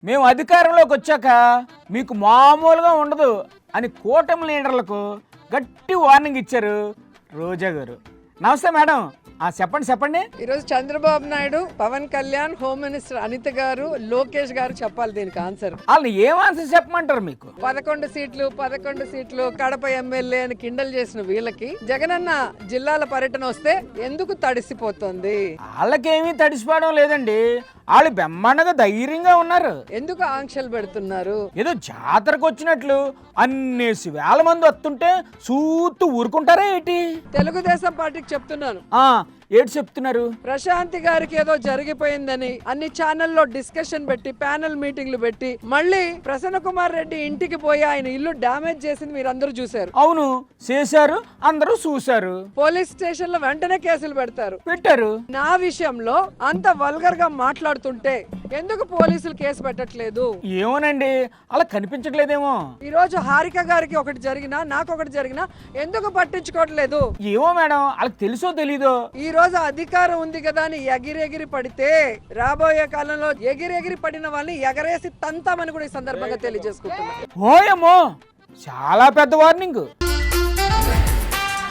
మేము అధికారంలోకి వచ్చాక మీకు మామూలుగా ఉండదు అని కూటమి లీడర్లకు గట్టి వార్నింగ్ ఇచ్చారు రోజా గారు. నమస్తే మేడం. చెప్పండి. ఈరోజు చంద్రబాబు నాయుడు, పవన్ కళ్యాణ్, హోమ్ మినిస్టర్ అనిత గారు, లోకేష్ గారు చెప్పాలి దీనికి ఆన్సర్. వాళ్ళు ఏం ఆన్సర్ చెప్పమంటారు మీకు? 11 సీట్లు కడప ఎమ్మెల్యే అని కిండల్ చేసిన వీళ్ళకి జగనన్న జిల్లాల పర్యటన వస్తే ఎందుకు తడిసిపోతుంది? వాళ్ళకేమీ తడిసిపోవడం లేదండి. వాళ్ళు బెమ్మన్నగా ధైర్యంగా ఉన్నారు. ఎందుకు ఆంక్షలు పెడుతున్నారు? ఏదో జాతరకు వచ్చినట్లు అన్నేసి వేల మంది వస్తుంటే సూత్తు ఊరుకుంటారా ఏంటి? తెలుగుదేశం పార్టీకి చెప్తున్నాను. ఏంటి చెప్తున్నారు? ప్రశాంతి గారికి ఏదో జరిగిపోయిందని అన్ని ఛానల్లో డిస్కషన్ పెట్టి ప్యానెల్ మీటింగ్లు పెట్టి మళ్ళీ ప్రసన్న కుమార్ రెడ్డి ఇంటికి పోయి ఆయన ఇల్లు డ్యామేజ్ చేసింది మీరు అందరూ చూశారు. అవును, చేశారు, అందరూ చూశారు. పోలీస్ స్టేషన్ లో వెంటనే కేసులు పెట్టారు. నా విషయంలో అంత వల్గర్ గా మాట్లాడుతుంటే ఎందుకు పోలీసులు కేసు పెట్టట్లేదు? ఏమోనండి, అలా కనిపించట్లేదేమో. ఈ రోజు హారిక గారికి ఒకటి జరిగినా నాకు ఒకటి జరిగినా ఎందుకు పట్టించుకోవట్లేదు? ఏమో మేడం, వాళ్ళకి తెలుసో తెలీదో. ఈ రోజు అధికారం ఉంది కదా అని ఎగిరెగిరి పడితే రాబోయే కాలంలో ఎగిరెగిరి పడిన వాళ్ళని ఎగరేసి తంతామని కూడా ఈ సందర్భంగా తెలియజేసుకుంటున్నాను. ఓయమ్మో, చాలా పెద్ద వార్నింగ్.